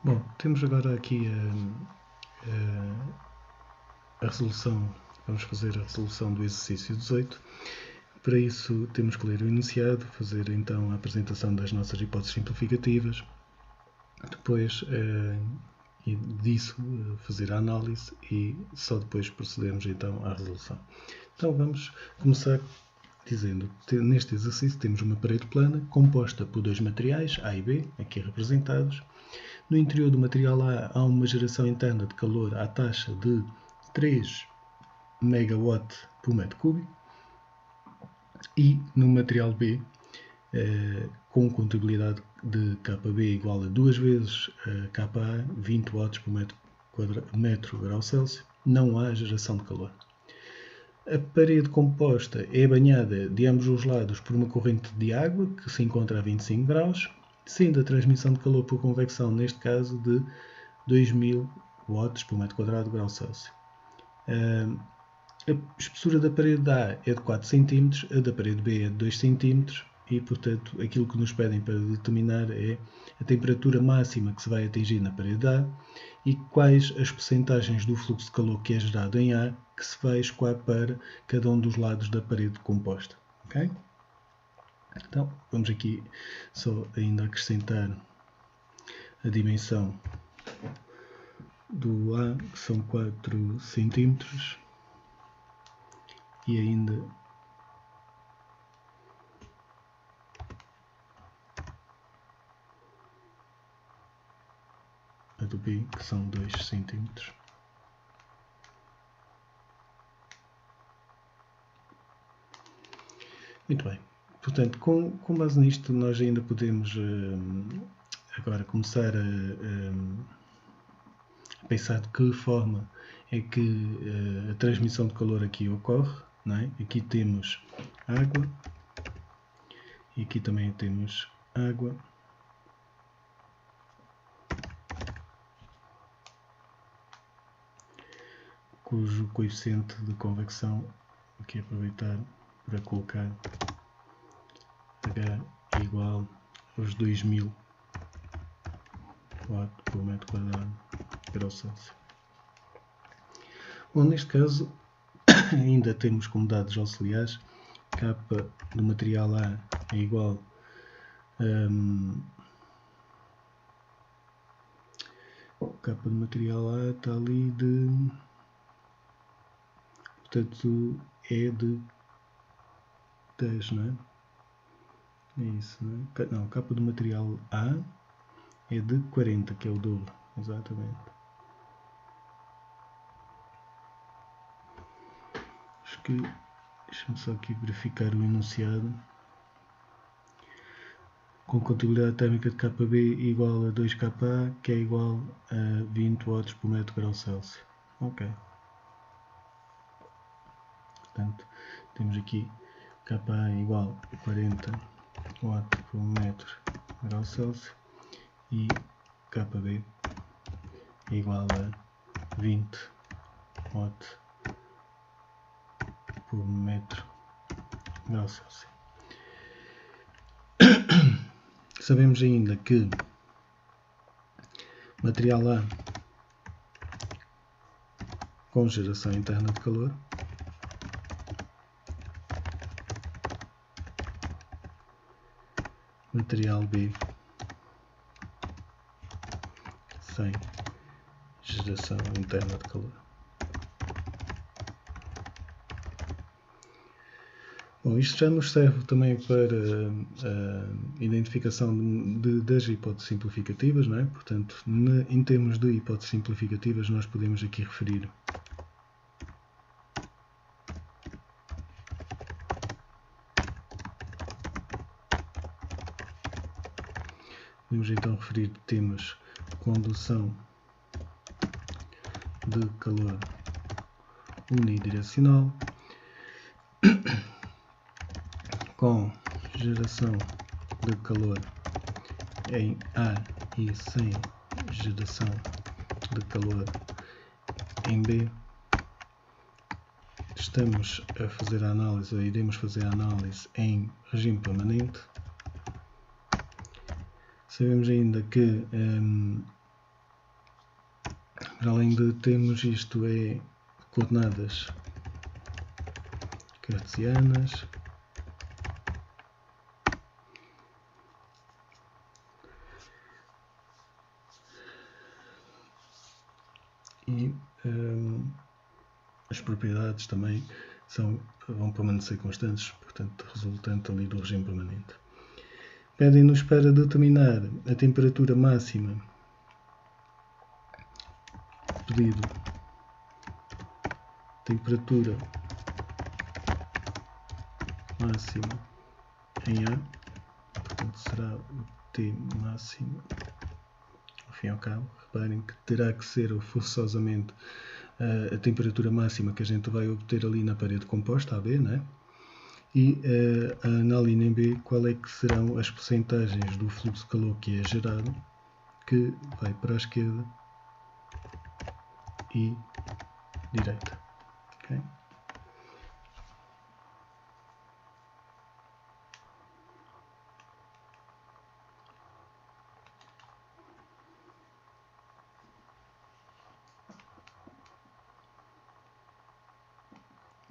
Bom, temos agora aqui a resolução, vamos fazer a resolução do exercício 18. Para isso temos que ler o enunciado, fazer então a apresentação das nossas hipóteses simplificativas, depois disso fazer a análise e só depois procedemos então à resolução. Então vamos começar dizendo que neste exercício temos uma parede plana composta por dois materiais, A e B, aqui representados. No interior do material A há uma geração interna de calor à taxa de 3 MW por metro cúbico e no material B, com contabilidade de KB igual a 2 vezes KA, 20 watts por metro grau Celsius, não há geração de calor. A parede composta é banhada de ambos os lados por uma corrente de água que se encontra a 25 graus, sendo a transmissão de calor por convecção, neste caso, de 2000 watts por metro quadrado grau Celsius. A espessura da parede A é de 4 cm, a da parede B é de 2 cm e, portanto, aquilo que nos pedem para determinar é a temperatura máxima que se vai atingir na parede A e quais as percentagens do fluxo de calor que é gerado em A que se vai escoar para cada um dos lados da parede composta. Okay? Então, vamos aqui só ainda acrescentar a dimensão do A, que são 4 cm, e ainda a do B, que são 2 cm. Muito bem. Portanto, com base nisto, nós ainda podemos agora começar a pensar de que forma é que a transmissão de calor aqui ocorre. Não é? Aqui temos água e aqui também temos água. Cujo coeficiente de convecção, aqui aproveitar para colocar H igual aos 2000 watts por metro quadrado grau Celsius. Bom, neste caso ainda temos como dados auxiliares K do material A é igual K do material A está ali de, portanto é de 10, não é? É isso, não é? Não, K do material A é de 40, que é o dobro, exatamente. Acho que, deixa-me só aqui verificar o enunciado. Com contabilidade térmica de KB igual a 2KA, que é igual a 20 watts por metro grau Celsius. Ok. Portanto, temos aqui KA igual a 40 watts por metro grau Celsius e KB é igual a 20 watts por metro grau Celsius. Sabemos ainda que material A com geração interna de calor material B sem geração interna de calor. Bom, isto já nos serve também para a identificação das hipóteses simplificativas, não é? Portanto, em termos de hipóteses simplificativas, nós podemos aqui referir que temos condução de calor unidirecional com geração de calor em A e sem geração de calor em B. Estamos a fazer a análise, ou iremos fazer a análise em regime permanente. Sabemos ainda que Para além de termos isto é coordenadas cartesianas, e as propriedades também vão permanecer constantes, portanto resultante ali do regime permanente. Pedem-nos para determinar a temperatura máxima pedido temperatura máxima em A, portanto será o T máximo, ao fim e ao cabo. Reparem que terá que ser forçosamente a temperatura máxima que a gente vai obter ali na parede composta, AB, né? E na linha B, qual é que serão as percentagens do fluxo de calor que é gerado, que vai para a esquerda e direita. Okay?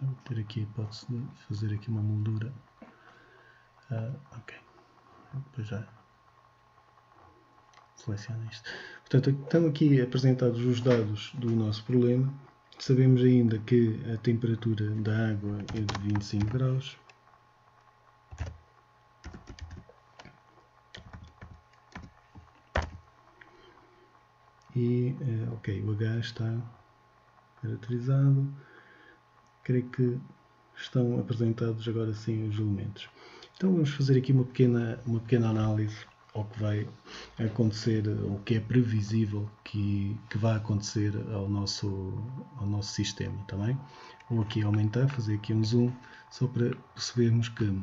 Vou ter aqui a hipótese de fazer aqui uma moldura. Ok. Depois já seleciono isto. Portanto, estão aqui apresentados os dados do nosso problema. Sabemos ainda que a temperatura da água é de 25 graus. E, ok, o H está caracterizado. Creio que estão apresentados agora sim os elementos. Então vamos fazer aqui uma pequena análise ao que vai acontecer, ou que é previsível que vai acontecer ao nosso sistema, também. Vou aqui aumentar, fazer aqui um zoom, só para percebermos que,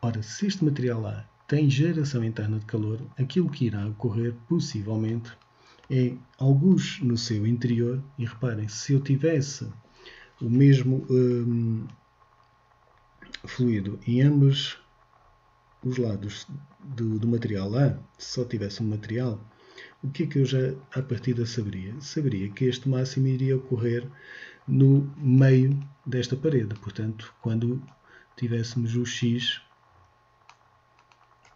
ora, se este material A tem geração interna de calor, aquilo que irá ocorrer, possivelmente, é alguns no seu interior, e reparem, se eu tivesse o mesmo fluido em ambos os lados do material A, se só tivesse um material, o que é que eu já à partida saberia? Saberia que este máximo iria ocorrer no meio desta parede, portanto, quando tivéssemos o x,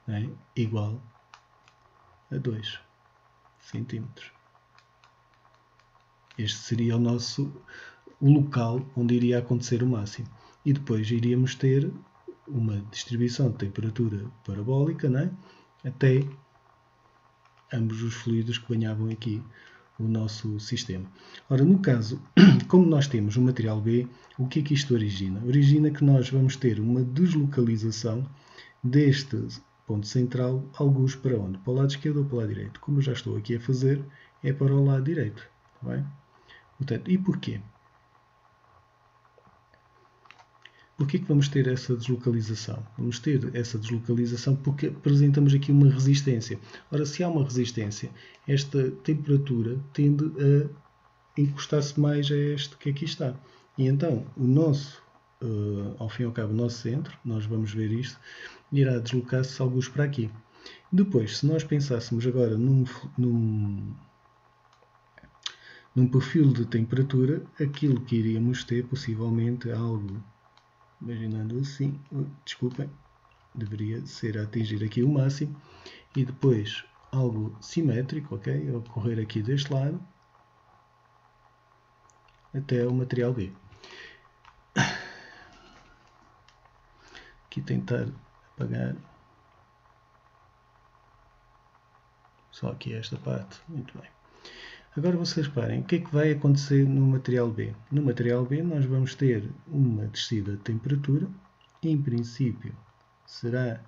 né, igual a 2 centímetros. Este seria o local onde iria acontecer o máximo. E depois iríamos ter uma distribuição de temperatura parabólica, né, até ambos os fluidos que banhavam aqui o nosso sistema. Ora, no caso, como nós temos o material B, o que é que isto origina? Origina que nós vamos ter uma deslocalização deste ponto central, alguns para onde? Para o lado esquerdo ou para o lado direito? Como eu já estou aqui a fazer, é para o lado direito. Tá bem? Portanto, e porquê? Porquê que vamos ter essa deslocalização? Vamos ter essa deslocalização porque apresentamos aqui uma resistência. Ora, se há uma resistência, esta temperatura tende a encostar-se mais a este que aqui está. E então, o nosso, ao fim e ao cabo, o nosso centro, nós vamos ver isto, irá deslocar-se alguns para aqui. Depois, se nós pensássemos agora num perfil de temperatura, aquilo que iríamos ter possivelmente é algo, imaginando assim, desculpem, deveria ser a atingir aqui o máximo, e depois algo simétrico, ok? A ocorrer aqui deste lado, até o material B. Aqui tentar apagar só aqui esta parte, muito bem. Agora vocês reparem, o que é que vai acontecer no material B? No material B nós vamos ter uma descida de temperatura, em princípio será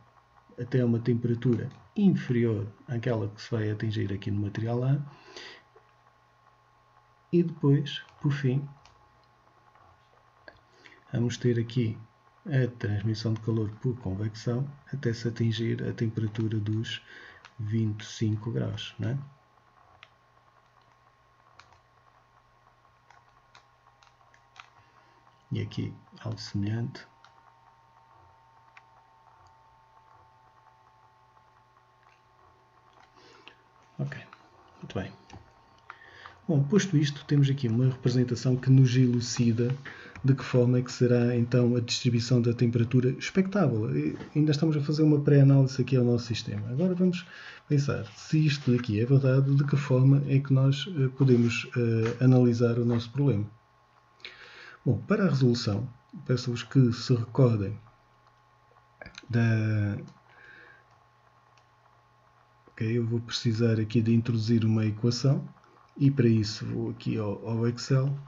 até uma temperatura inferior àquela que se vai atingir aqui no material A, e depois, por fim, vamos ter aqui a transmissão de calor por convecção até se atingir a temperatura dos 25 graus, não é? E aqui algo semelhante. Ok, muito bem. Bom, posto isto, temos aqui uma representação que nos elucida de que forma é que será então a distribuição da temperatura expectável. E ainda estamos a fazer uma pré-análise aqui ao nosso sistema. Agora vamos pensar, se isto daqui é verdade, de que forma é que nós podemos analisar o nosso problema. Bom, para a resolução, peço-vos que se recordem da... Ok, eu vou precisar aqui de introduzir uma equação e para isso vou aqui ao Excel.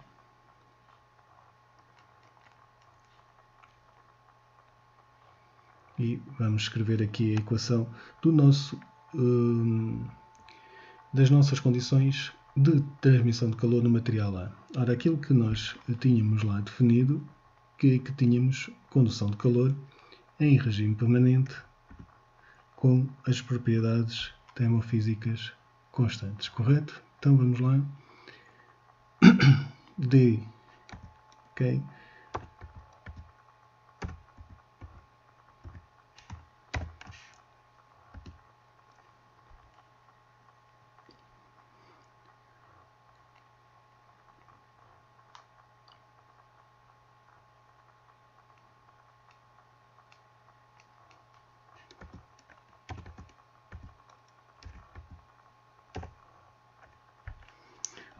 E vamos escrever aqui a equação do nosso, das nossas condições de transmissão de calor no material A. Ora, aquilo que nós tínhamos lá definido, que tínhamos condução de calor em regime permanente com as propriedades termofísicas constantes, correto? Então vamos lá. D, ok?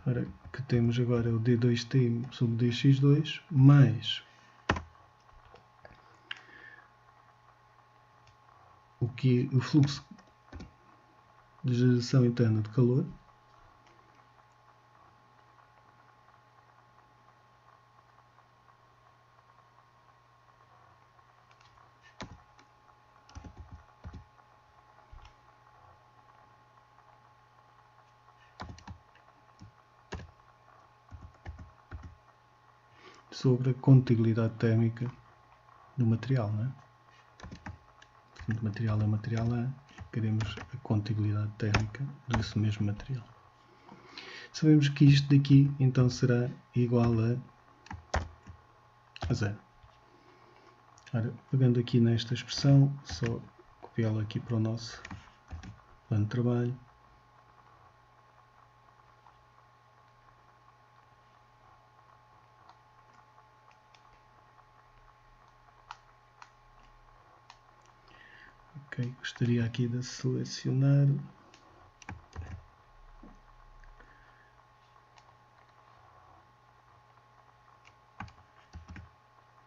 Ora, que temos agora o D2T sobre dx2 mais o fluxo de geração interna de calor sobre a condutibilidade térmica do material, não é? O material é material A, queremos a condutibilidade térmica desse mesmo material. Sabemos que isto daqui então será igual a zero. Ora, pegando aqui nesta expressão, só copiá-la aqui para o nosso plano de trabalho. Ok, gostaria aqui de selecionar.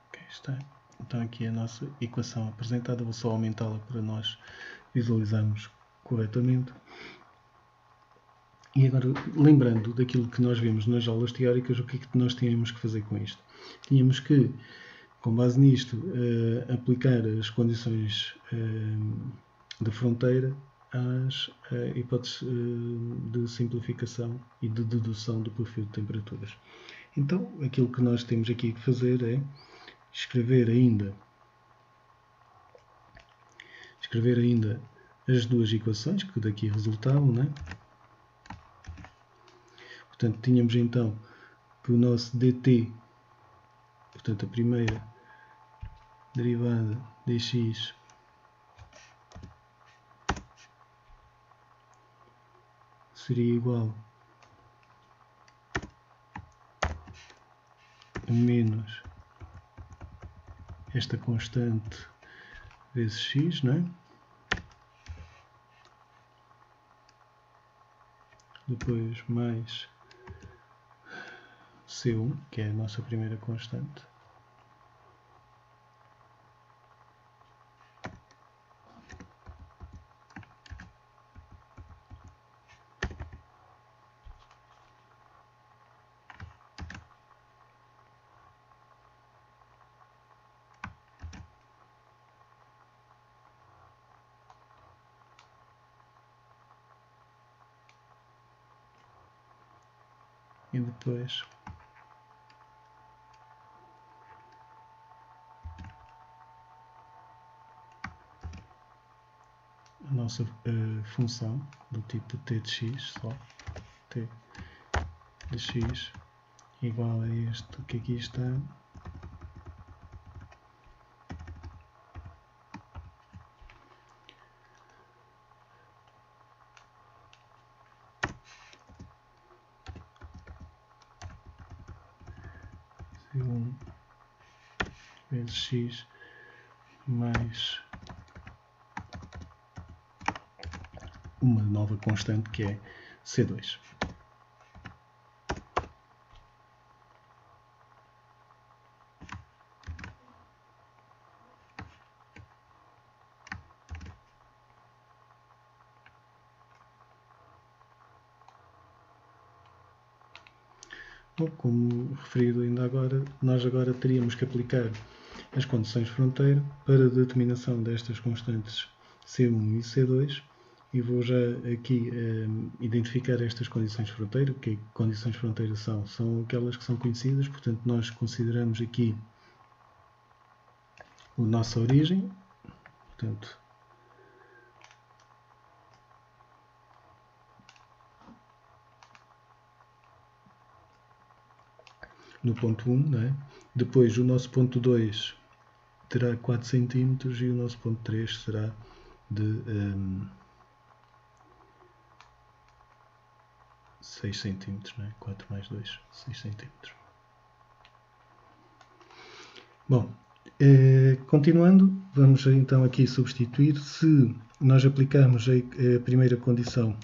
Ok, está. Então aqui a nossa equação apresentada, vou só aumentá-la para nós visualizarmos corretamente. E agora, lembrando daquilo que nós vimos nas aulas teóricas, o que é que nós tínhamos que fazer com isto? Tínhamos que, com base nisto, aplicar as condições de fronteira às hipóteses de simplificação e de dedução do perfil de temperaturas. Então, aquilo que nós temos aqui que fazer é escrever ainda as duas equações que daqui resultavam, né? Portanto, tínhamos então que o nosso dt, portanto a primeira derivada dx seria igual a menos esta constante vezes x, não é? Depois mais C1, que é a nossa primeira constante. E depois a nossa função do tipo t de x, só t de x igual a este que aqui está, C1 vezes x mais uma nova constante que é C2. Bom, como referido ainda agora, nós agora teríamos que aplicar as condições de fronteira para a determinação destas constantes C1 e C2 e vou já aqui identificar estas condições de fronteira. Que condições de fronteira são? São aquelas que são conhecidas, portanto nós consideramos aqui a nossa origem, portanto no ponto 1, não é? Depois o nosso ponto 2 terá 4 cm e o nosso ponto 3 será de 6 cm, não é? 4 mais 2, 6 cm. Bom, continuando, vamos então aqui substituir. Se nós aplicarmos a primeira condição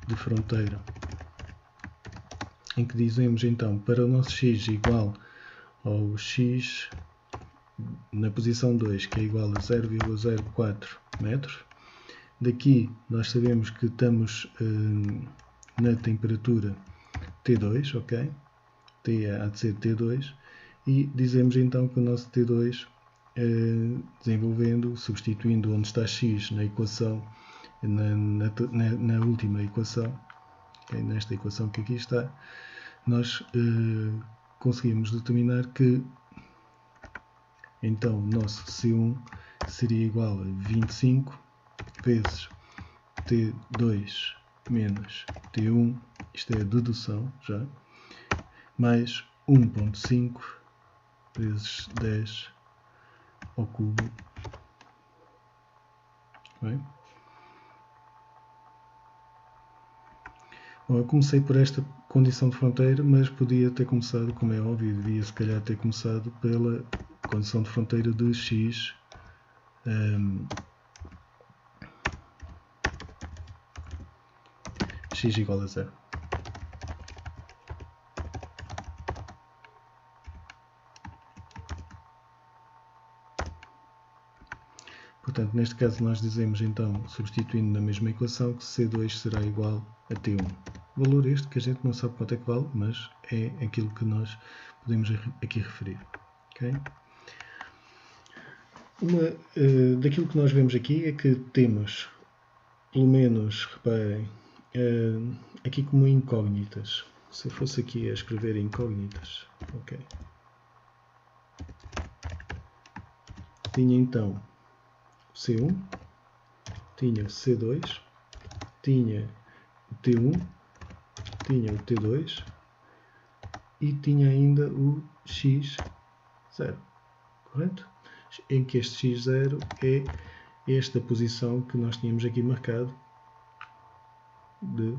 de fronteira, em que dizemos então para o nosso x igual ao x na posição 2, que é igual a 0,04 metros. Daqui nós sabemos que estamos na temperatura T2, ok? T há de ser T2, e dizemos então que o nosso T2, desenvolvendo, substituindo onde está x na equação, na última equação, okay? Nesta equação que aqui está, nós conseguimos determinar que então o nosso C1 seria igual a 25 vezes T2 menos T1, isto é a dedução já, mais 1,5 vezes 10 ao cubo. Bem? Bom, eu comecei por esta condição de fronteira, mas podia ter começado, como é óbvio, devia se calhar ter começado pela condição de fronteira de x x igual a 0. Portanto, neste caso nós dizemos então, substituindo na mesma equação, que C2 será igual a T1. Valor este que a gente não sabe quanto é que vale, mas é aquilo que nós podemos aqui referir. Okay? Daquilo que nós vemos aqui é que temos, pelo menos, reparem, aqui como incógnitas. Se eu fosse aqui a escrever incógnitas, ok. Tinha então C1, tinha o C2, tinha o T1, tinha o T2 e tinha ainda o X0, correto? Em que este X0 é esta posição que nós tínhamos aqui marcado de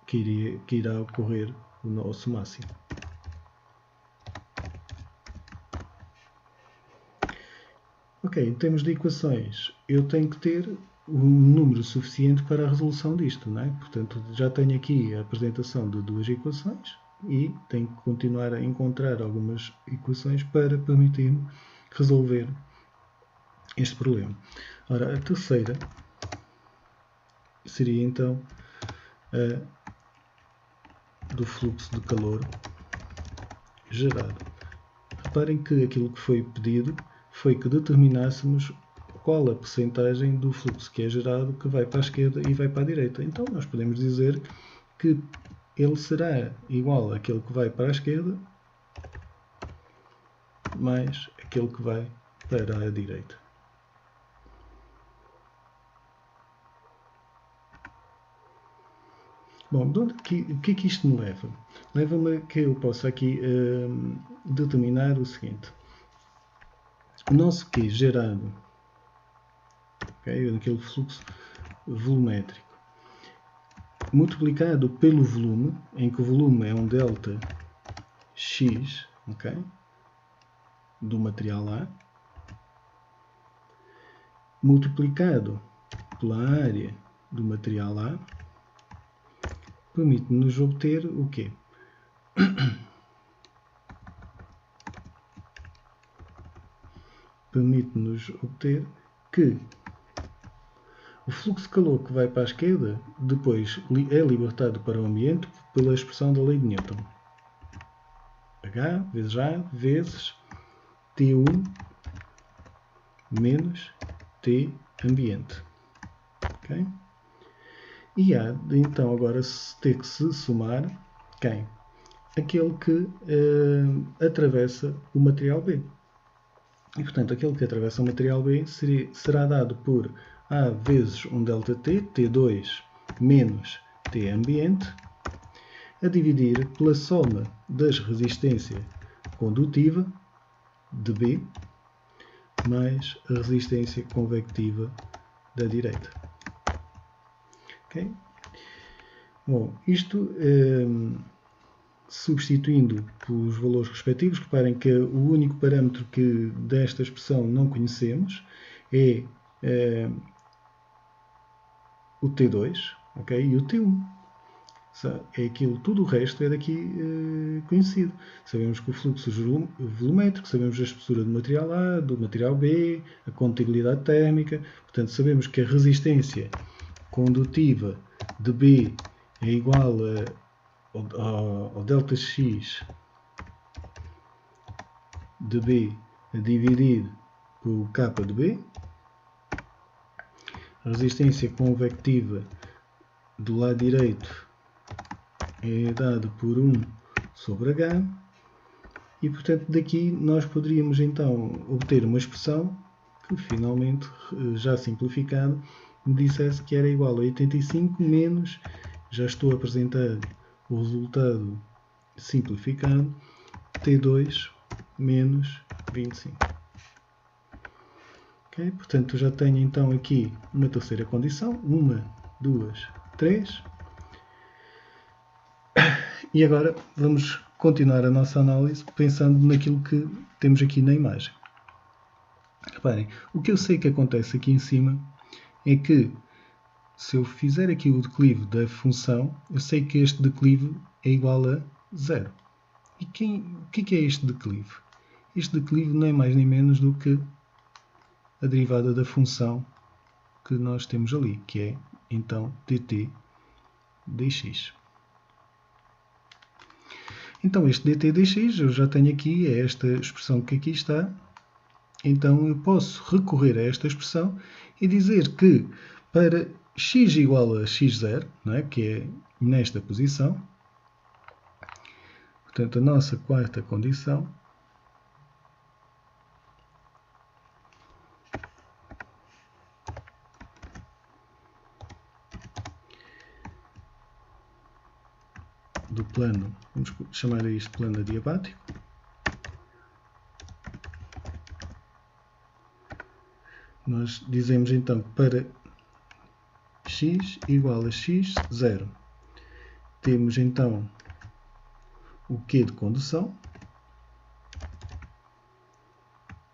que irá ocorrer o nosso máximo. Ok, em termos de equações, eu tenho que ter um número suficiente para a resolução disto, não é? Portanto, já tenho aqui a apresentação de duas equações e tenho que continuar a encontrar algumas equações para permitir-me resolver este problema. Ora, a terceira seria então a do fluxo de calor gerado. Reparem que aquilo que foi pedido foi que determinássemos qual a percentagem do fluxo que é gerado que vai para a esquerda e vai para a direita. Então nós podemos dizer que ele será igual àquele que vai para a esquerda mais aquele que vai para a direita. Bom, o que é que isto me leva? Leva-me a que eu possa aqui determinar o seguinte. O nosso Q gerado, okay, naquele fluxo volumétrico, multiplicado pelo volume, em que o volume é um delta X, okay, do material A, multiplicado pela área do material A, permite-nos obter o quê? Permite-nos obter que o fluxo de calor que vai para a esquerda depois é libertado para o ambiente pela expressão da lei de Newton. H vezes A vezes T1 menos T ambiente. Okay? E há de então agora ter que se somar quem? Aquele que atravessa o material B. E portanto aquele que atravessa o material B será dado por A vezes um ΔT, T2 menos T ambiente, a dividir pela soma das resistências condutiva de B mais a resistência convectiva da direita. Okay? Bom, isto substituindo pelos valores respectivos, reparem que o único parâmetro que desta expressão não conhecemos é o T2, okay? E o T1. É aquilo, tudo o resto é daqui conhecido. Sabemos que o fluxo volumétrico, sabemos a espessura do material A, do material B, a condutibilidade térmica, portanto sabemos que a resistência condutiva de B é igual ao ΔX de B a dividir por K de B. A resistência convectiva do lado direito é dado por 1 sobre H, e portanto daqui nós poderíamos então obter uma expressão que finalmente, já simplificado, me dissesse que era igual a 85 menos, já estou a apresentar o resultado simplificado, T2 menos 25. Okay? Portanto já tenho então aqui uma terceira condição, 1, 2, 3. E agora vamos continuar a nossa análise pensando naquilo que temos aqui na imagem. Reparem, o que eu sei que acontece aqui em cima é que se eu fizer aqui o declive da função, eu sei que este declive é igual a 0. E o que é este declive? Este declive não é mais nem menos do que a derivada da função que nós temos ali, que é então dt dx. Então este dt dx eu já tenho aqui, é esta expressão que aqui está. Então eu posso recorrer a esta expressão e dizer que para x igual a x0, não é? Que é nesta posição, portanto a nossa quarta condição, do plano, vamos chamar a isto plano adiabático, nós dizemos então que para x igual a x0, temos então o Q de condução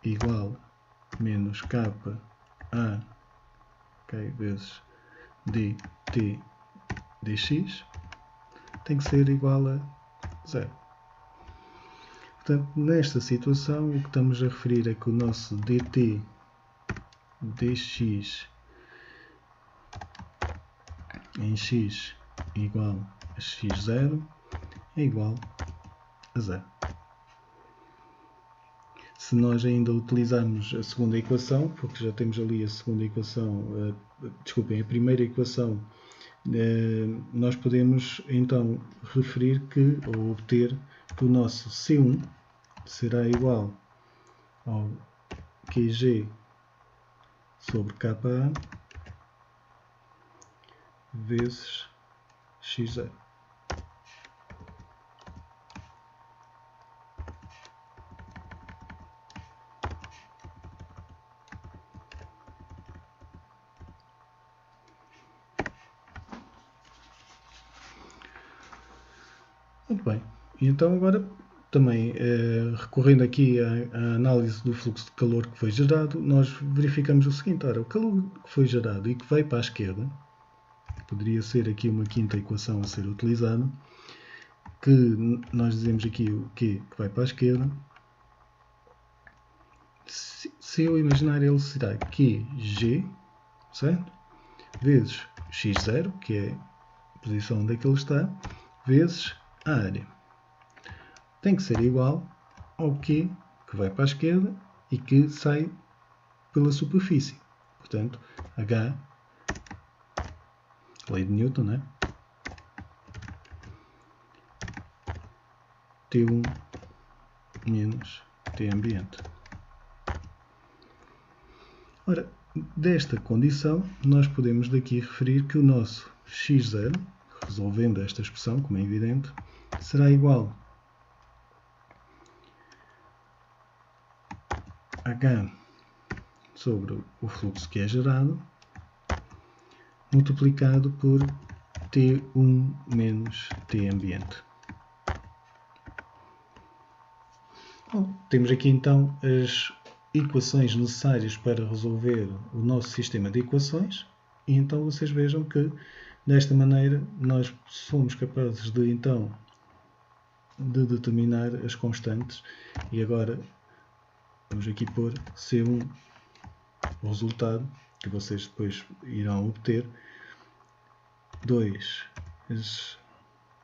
igual menos K A, okay, vezes dt dx, tem que ser igual a 0. Portanto, nesta situação, o que estamos a referir é que o nosso dt dx em x igual a x0 é igual a 0. Se nós ainda utilizarmos a segunda equação, porque já temos ali a segunda equação, desculpem, a primeira equação, nós podemos então referir que, ou obter, que o nosso C1 será igual ao QG sobre KA vezes x0. Muito bem. E então agora, também recorrendo aqui à análise do fluxo de calor que foi gerado, nós verificamos o seguinte: ora, o calor que foi gerado e que veio para a esquerda, poderia ser aqui uma quinta equação a ser utilizada, que nós dizemos aqui o Q que vai para a esquerda. Se eu imaginar, ele será QG, certo? Vezes x0, que é a posição onde é que ele está, vezes a área. Tem que ser igual ao Q que vai para a esquerda e que sai pela superfície. Portanto, H, lei de Newton, né? T1 menos T ambiente. Ora, desta condição, nós podemos daqui referir que o nosso x0, resolvendo esta expressão, como é evidente, será igual a H sobre o fluxo que é gerado, multiplicado por T1 menos T ambiente. Bom, temos aqui então as equações necessárias para resolver o nosso sistema de equações e então vocês vejam que desta maneira nós somos capazes de então de determinar as constantes e agora vamos aqui pôr C1, o resultado que vocês depois irão obter, 2 vezes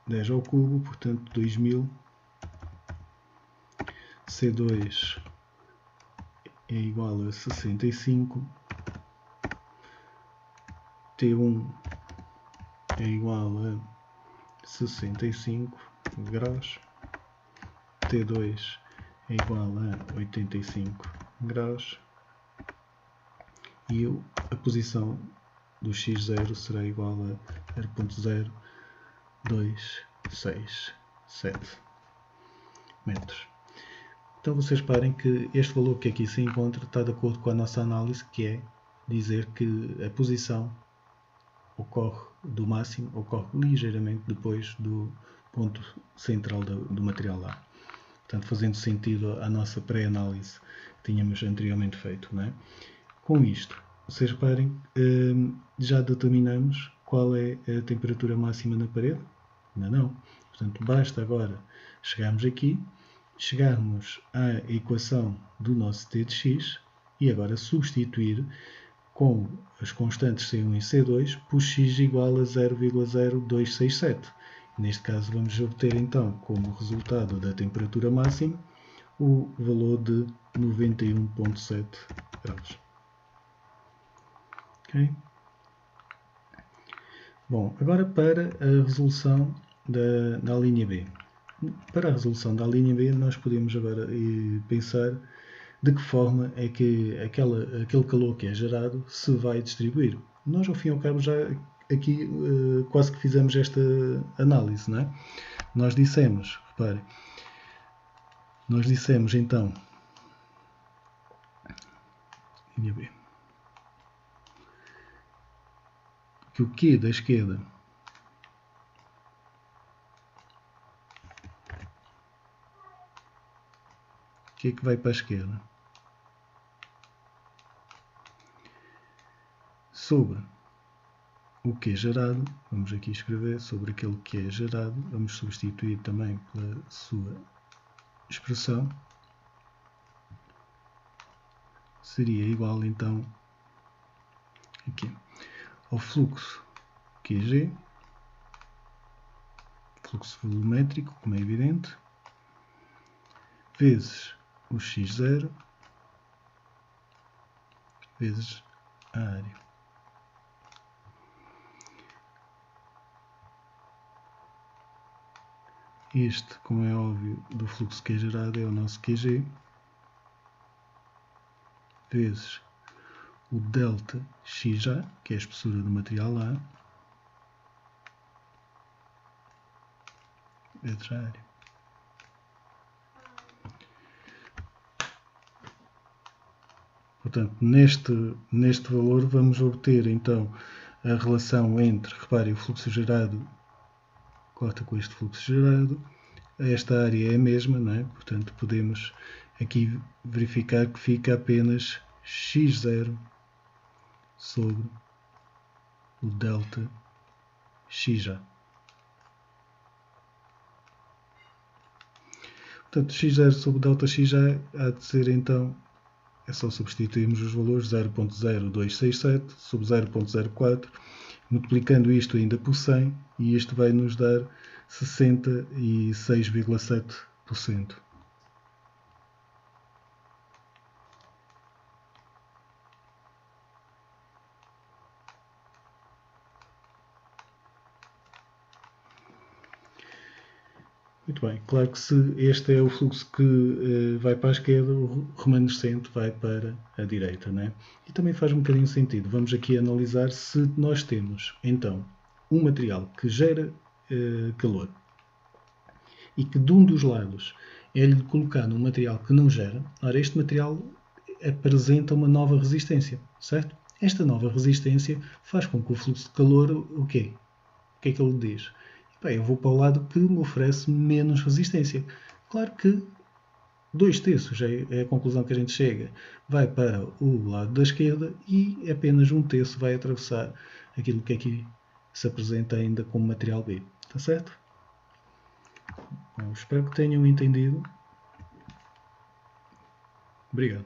10 ao cubo, portanto 2000, C2 é igual a 65, T1 é igual a 65 graus, T2 é igual a 85 graus e a posição do x0 será igual a 0.0267 metros. Então vocês reparem que este valor que aqui se encontra está de acordo com a nossa análise, que é dizer que a posição do máximo ocorre ligeiramente depois do ponto central do material A. Portanto, fazendo sentido à nossa pré-análise que tínhamos anteriormente feito. Não é? Com isto, vocês reparem, já determinamos qual é a temperatura máxima na parede? Ainda não. Portanto, basta agora chegarmos aqui, chegarmos à equação do nosso T de x e agora substituir com as constantes C1 e C2 por x igual a 0,0267. Neste caso vamos obter então como resultado da temperatura máxima o valor de 91,7 graus. Okay? Bom, agora para a resolução da linha B. Para a resolução da linha B nós podemos agora pensar de que forma é que aquele calor que é gerado se vai distribuir. Nós, ao fim e ao cabo, já aqui quase que fizemos esta análise, não é? Nós dissemos, reparem, nós dissemos então, linha B, que o Q da esquerda o que é que vai para a esquerda? Sobre o que é gerado, vamos aqui escrever sobre aquele que é gerado, vamos substituir também pela sua expressão, seria igual então aqui ao fluxo QG, fluxo volumétrico, como é evidente, vezes o x0 vezes a área. Este, como é óbvio, do fluxo que é gerado é o nosso QG, vezes o delta XA, que é a espessura do material A, vezes a área. Portanto, neste valor vamos obter então a relação entre, reparem, o fluxo gerado corta com este fluxo gerado, esta área é a mesma, não é? Portanto, podemos aqui verificar que fica apenas x0 sobre o delta xj. Portanto, x0 sobre o delta xj há de ser então, é só substituirmos os valores 0.0267 sobre 0.04, multiplicando isto ainda por 100, e isto vai nos dar 66,7%. Muito bem, claro que se este é o fluxo que vai para a esquerda, o remanescente vai para a direita, né? E também faz um bocadinho sentido. Vamos aqui analisar se nós temos, então, um material que gera calor e que de um dos lados é-lhe colocado um material que não gera. Ora, este material apresenta uma nova resistência, certo? Esta nova resistência faz com que o fluxo de calor, o quê? O que é que ele diz? Bem, eu vou para o lado que me oferece menos resistência. Claro que 2/3 é a conclusão que a gente chega. Vai para o lado da esquerda e apenas 1/3 vai atravessar aquilo que aqui se apresenta ainda como material B. Está certo? Bom, espero que tenham entendido. Obrigado.